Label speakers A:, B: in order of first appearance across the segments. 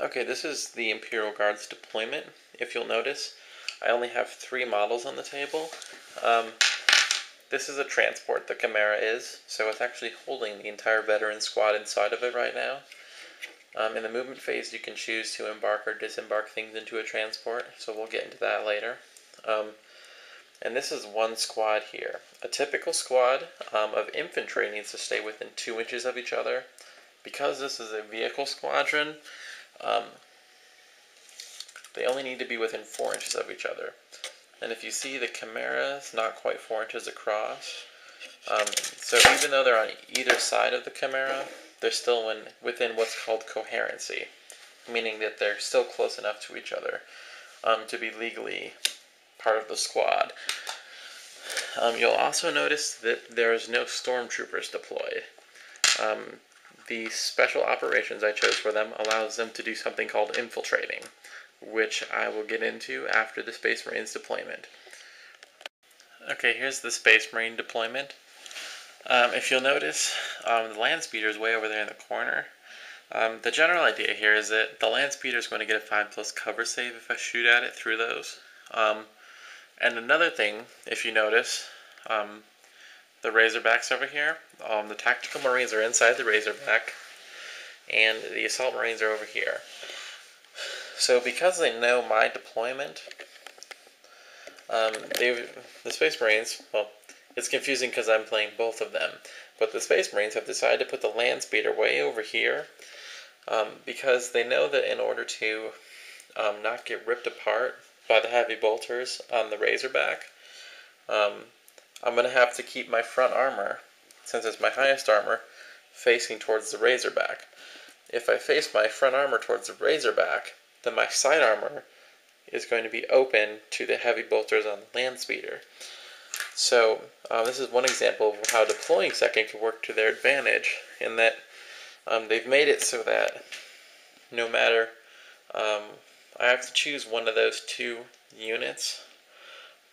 A: Okay, this is the Imperial Guard's deployment. If you'll notice, I only have 3 models on the table. This is a transport, the Chimera is, so it's actually holding the entire veteran squad inside of it right now. In the movement phase, you can choose to embark or disembark things into a transport, so we'll get into that later. And this is one squad here. A typical squad of infantry needs to stay within 2 inches of each other. Because this is a vehicle squadron, they only need to be within 4 inches of each other. And if you see, the Chimera is not quite 4 inches across. So even though they're on either side of the Chimera, they're still within what's called coherency, meaning that they're still close enough to each other to be legally part of the squad. You'll also notice that there's no stormtroopers deployed. The special operations I chose for them allows them to do something called infiltrating, which I will get into after the Space Marines deployment. Okay, here's the Space Marine deployment. If you'll notice, the land speeder is way over there in the corner. The general idea here is that the land speeder is going to get a 5+ cover save if I shoot at it through those. And another thing, if you notice, the Razorbacks over here, the Tactical Marines are inside the Razorback, and the Assault Marines are over here. So because they know my deployment, the Space Marines, well, it's confusing because I'm playing both of them, but the Space Marines have decided to put the land speeder way over here because they know that in order to not get ripped apart by the heavy bolters on the Razorback, I'm going to have to keep my front armor, since it's my highest armor, facing towards the Razorback. If I face my front armor towards the Razorback, then my side armor is going to be open to the heavy bolters on the land speeder. So this is one example of how deploying second can work to their advantage, in that they've made it so that no matter, I have to choose one of those 2 units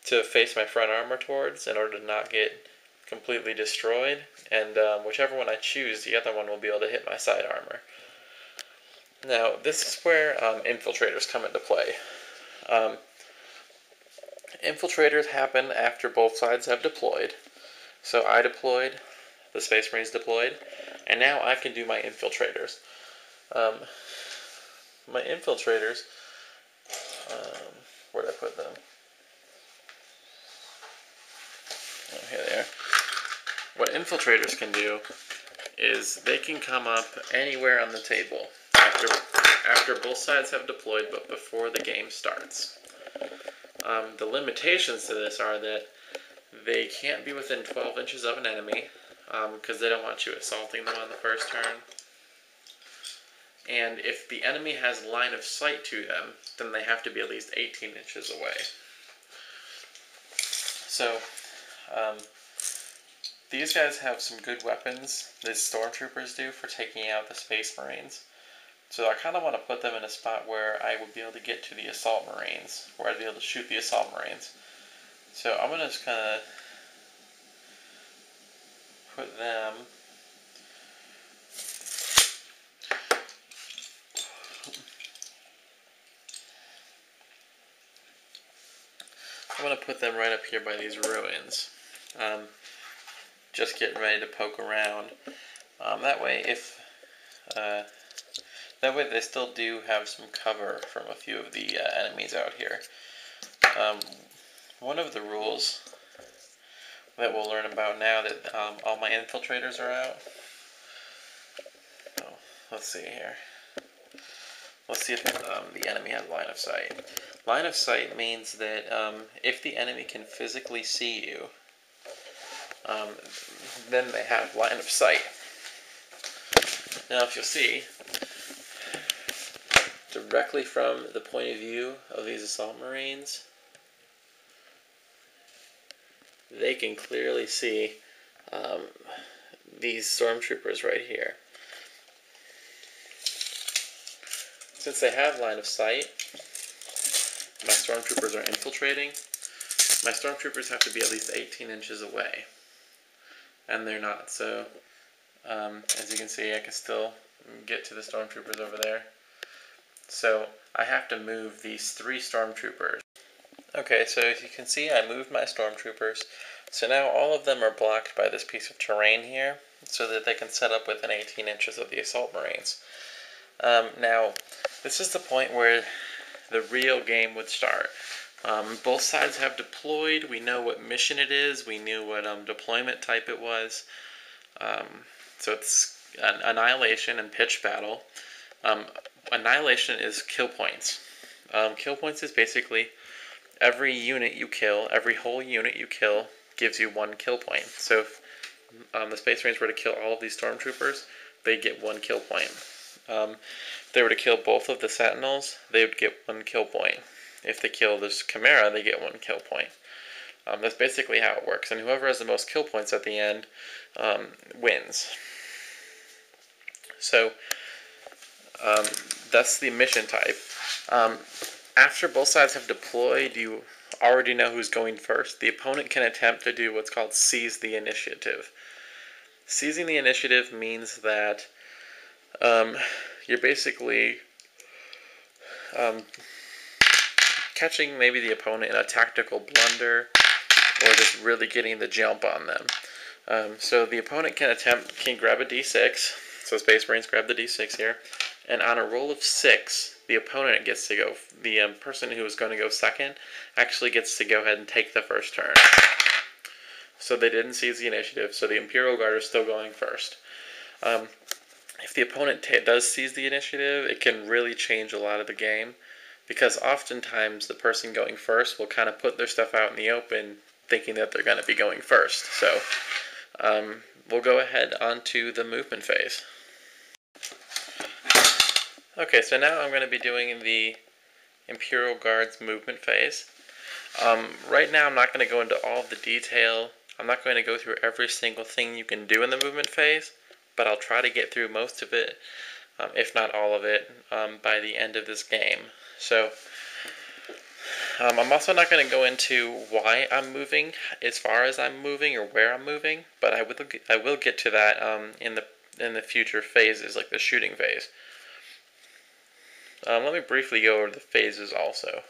A: to face my front armor towards in order to not get completely destroyed, and whichever one I choose, the other one will be able to hit my side armor. Now, this is where infiltrators come into play. Infiltrators happen after both sides have deployed. So I deployed, the Space Marines deployed, and now I can do my infiltrators. My infiltrators, where'd I put them? Oh, here they are. What infiltrators can do is they can come up anywhere on the table after both sides have deployed, but before the game starts. The limitations to this are that they can't be within 12 inches of an enemy, because they don't want you assaulting them on the first turn. And if the enemy has line of sight to them, then they have to be at least 18 inches away. So, these guys have some good weapons, these stormtroopers do, for taking out the Space Marines. So I kind of want to put them in a spot where I would be able to get to the Assault Marines, where I'd be able to shoot the Assault Marines. So I'm going to just kind of put them right up here by these ruins. Just getting ready to poke around. That way they still do have some cover from a few of the enemies out here. One of the rules that we'll learn about now that all my infiltrators are out. Oh, let's see here. Let's see if the enemy has line of sight. Line of sight means that if the enemy can physically see you, then they have line of sight. Now, if you'll see, directly from the point of view of these Assault Marines, they can clearly see these stormtroopers right here. Since they have line of sight, my stormtroopers are infiltrating. My stormtroopers have to be at least 18 inches away, and they're not. So, as you can see, I can still get to the stormtroopers over there. So I have to move these 3 stormtroopers. Okay, so as you can see, I moved my stormtroopers. So now all of them are blocked by this piece of terrain here, so that they can set up within 18 inches of the assault marines. Now, this is the point where the real game would start. Both sides have deployed. We know what mission it is. We knew what deployment type it was. So it's an annihilation and pitched battle. Annihilation is kill points. Kill points is basically every unit you kill, every whole unit you kill, gives you 1 kill point. So if the Space Marines were to kill all of these stormtroopers, they get 1 kill point. If they were to kill both of the Sentinels, they would get 1 kill point. If they kill this Chimera, they get 1 kill point. That's basically how it works, and whoever has the most kill points at the end wins. So that's the mission type. After both sides have deployed, you already know who's going first. The opponent can attempt to do what's called seize the initiative. Seizing the initiative means that you're basically catching maybe the opponent in a tactical blunder, or just really getting the jump on them. So the opponent can grab a d6. So Space Marines grab the d6 here, and on a roll of 6, the opponent gets to go. The person who is going to go second actually gets to go ahead and take the first turn. So they didn't seize the initiative. So the Imperial Guard is still going first. If the opponent does seize the initiative, it can really change a lot of the game, because oftentimes the person going first will kind of put their stuff out in the open thinking that they're going to be going first. So we'll go ahead onto the movement phase. Okay, so now I'm going to be doing the Imperial Guard's movement phase. Right now I'm not going to go into all of the detail. I'm not going to go through every single thing you can do in the movement phase, but I'll try to get through most of it, if not all of it, by the end of this game. So I'm also not going to go into why I'm moving as far as I'm moving or where I'm moving, but I will get to that in the future phases, like the shooting phase. Let me briefly go over the phases also.